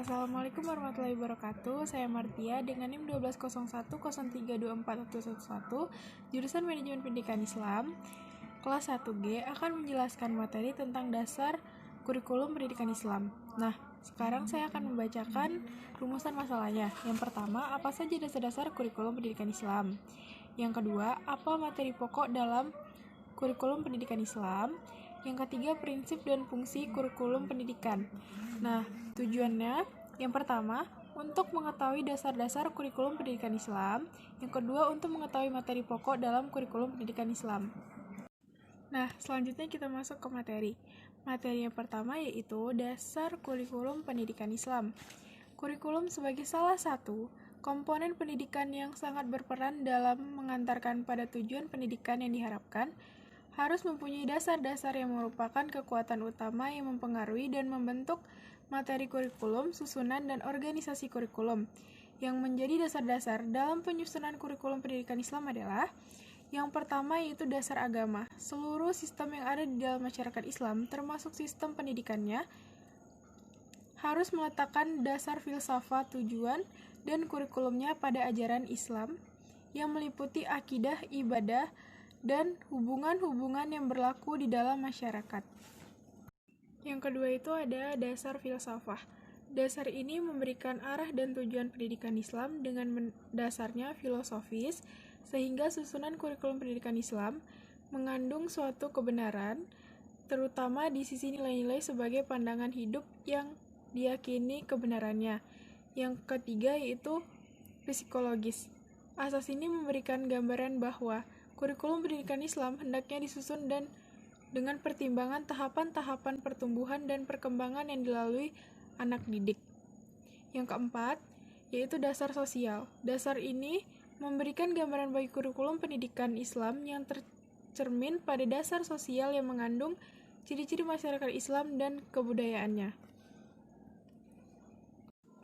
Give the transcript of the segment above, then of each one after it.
Assalamualaikum warahmatullahi wabarakatuh. Saya Martia dengan NIM 1201032411, jurusan Manajemen Pendidikan Islam. Kelas 1G akan menjelaskan materi tentang dasar kurikulum pendidikan Islam. Nah, sekarang saya akan membacakan rumusan masalahnya. Yang pertama, apa saja dasar-dasar kurikulum pendidikan Islam? Yang kedua, apa materi pokok dalam kurikulum pendidikan Islam? Yang ketiga, prinsip dan fungsi kurikulum pendidikan. Nah, tujuannya yang pertama, untuk mengetahui dasar-dasar kurikulum pendidikan Islam. Yang kedua, untuk mengetahui materi pokok dalam kurikulum pendidikan Islam. Nah, selanjutnya kita masuk ke materi. Materi yang pertama yaitu dasar kurikulum pendidikan Islam. Kurikulum sebagai salah satu komponen pendidikan yang sangat berperan dalam mengantarkan pada tujuan pendidikan yang diharapkan, harus mempunyai dasar-dasar yang merupakan kekuatan utama yang mempengaruhi dan membentuk materi kurikulum, susunan, dan organisasi kurikulum. Yang menjadi dasar-dasar dalam penyusunan kurikulum pendidikan Islam adalah yang pertama yaitu dasar agama. Seluruh sistem yang ada di dalam masyarakat Islam, termasuk sistem pendidikannya, harus meletakkan dasar filsafat, tujuan, dan kurikulumnya pada ajaran Islam yang meliputi akidah, ibadah, dan hubungan-hubungan yang berlaku di dalam masyarakat. Yang kedua itu ada dasar filsafah. Dasar ini memberikan arah dan tujuan pendidikan Islam dengan dasarnya filosofis, sehingga susunan kurikulum pendidikan Islam mengandung suatu kebenaran, terutama di sisi nilai-nilai sebagai pandangan hidup yang diyakini kebenarannya. Yang ketiga yaitu psikologis. Asas ini memberikan gambaran bahwa kurikulum pendidikan Islam hendaknya disusun dan dengan pertimbangan tahapan-tahapan pertumbuhan dan perkembangan yang dilalui anak didik. Yang keempat, yaitu dasar sosial. Dasar ini memberikan gambaran bagi kurikulum pendidikan Islam yang tercermin pada dasar sosial yang mengandung ciri-ciri masyarakat Islam dan kebudayaannya.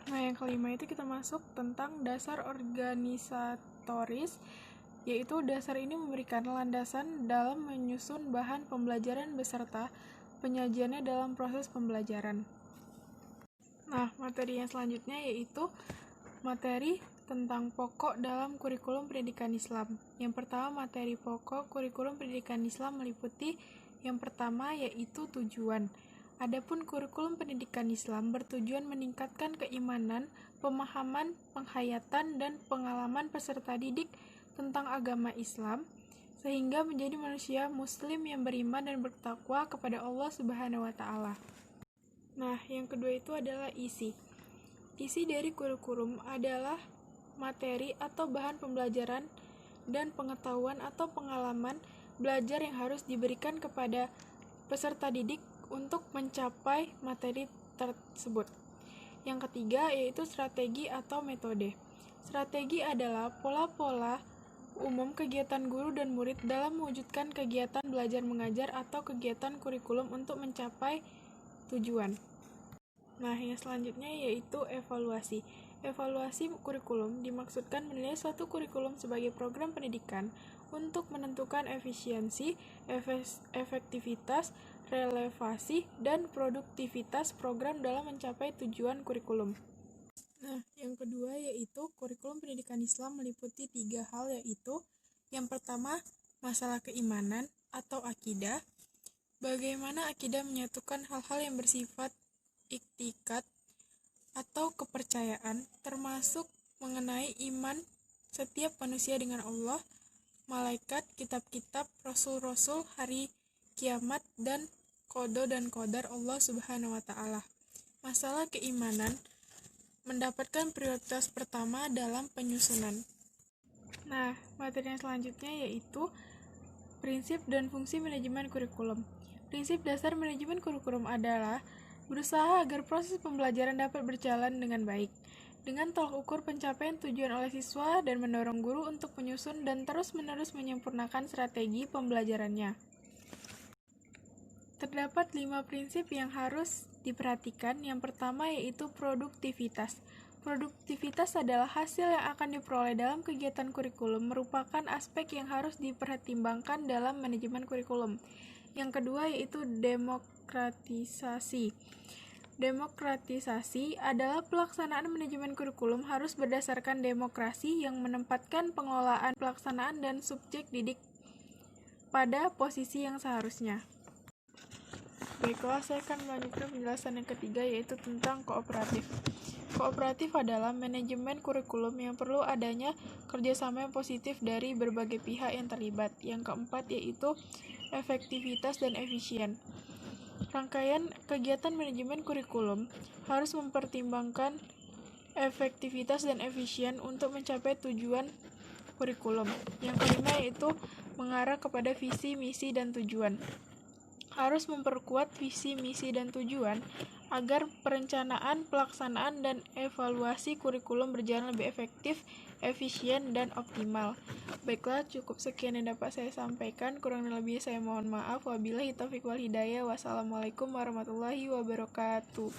Nah, yang kelima itu kita masuk tentang dasar organisatoris, yaitu dasar ini memberikan landasan dalam menyusun bahan pembelajaran beserta penyajiannya dalam proses pembelajaran. Nah, materi yang selanjutnya yaitu materi tentang pokok dalam kurikulum pendidikan Islam. Yang pertama, materi pokok kurikulum pendidikan Islam meliputi yang pertama yaitu tujuan. Adapun kurikulum pendidikan Islam bertujuan meningkatkan keimanan, pemahaman, penghayatan, dan pengalaman peserta didik tentang agama Islam, sehingga menjadi manusia muslim yang beriman dan bertakwa kepada Allah Subhanahu wa Ta'ala. Nah, yang kedua itu adalah isi. Isi dari kurikulum adalah materi atau bahan pembelajaran dan pengetahuan atau pengalaman belajar yang harus diberikan kepada peserta didik untuk mencapai materi tersebut. Yang ketiga yaitu strategi atau metode. Strategi adalah pola-pola umum kegiatan guru dan murid dalam mewujudkan kegiatan belajar mengajar atau kegiatan kurikulum untuk mencapai tujuan. Nah, yang selanjutnya yaitu evaluasi. Evaluasi kurikulum dimaksudkan menilai suatu kurikulum sebagai program pendidikan untuk menentukan efisiensi, efektivitas, relevansi, dan produktivitas program dalam mencapai tujuan kurikulum. Nah, yang kedua yaitu kurikulum pendidikan Islam meliputi 3 hal, yaitu yang pertama, masalah keimanan atau akidah. Bagaimana akidah menyatukan hal-hal yang bersifat iktikad atau kepercayaan, termasuk mengenai iman setiap manusia dengan Allah, malaikat, kitab-kitab, rasul-rasul, hari kiamat, dan qada dan qadar Allah Subhanahu wa Ta'ala. Masalah keimanan mendapatkan prioritas pertama dalam penyusunan. Nah, materi yang selanjutnya yaitu prinsip dan fungsi manajemen kurikulum. Prinsip dasar manajemen kurikulum adalah berusaha agar proses pembelajaran dapat berjalan dengan baik, dengan tolak ukur pencapaian tujuan oleh siswa dan mendorong guru untuk menyusun dan terus-menerus menyempurnakan strategi pembelajarannya. Terdapat 5 prinsip yang harus diperhatikan. Yang pertama yaitu produktivitas. Produktivitas adalah hasil yang akan diperoleh dalam kegiatan kurikulum, merupakan aspek yang harus dipertimbangkan dalam manajemen kurikulum. Yang kedua yaitu demokratisasi. Demokratisasi adalah pelaksanaan manajemen kurikulum harus berdasarkan demokrasi yang menempatkan pengelolaan, pelaksanaan, dan subjek didik pada posisi yang seharusnya. Baiklah, saya akan melanjutkan penjelasan yang ketiga, yaitu tentang kooperatif. Kooperatif adalah manajemen kurikulum yang perlu adanya kerjasama yang positif dari berbagai pihak yang terlibat. Yang keempat yaitu efektivitas dan efisien. Rangkaian kegiatan manajemen kurikulum harus mempertimbangkan efektivitas dan efisien untuk mencapai tujuan kurikulum. Yang kelima yaitu mengarah kepada visi, misi, dan tujuan. Harus memperkuat visi, misi, dan tujuan agar perencanaan, pelaksanaan, dan evaluasi kurikulum berjalan lebih efektif, efisien, dan optimal. Baiklah, cukup sekian yang dapat saya sampaikan. Kurang dan lebih saya mohon maaf. Wabillahi taufiq wal hidayah. Wassalamualaikum warahmatullahi wabarakatuh.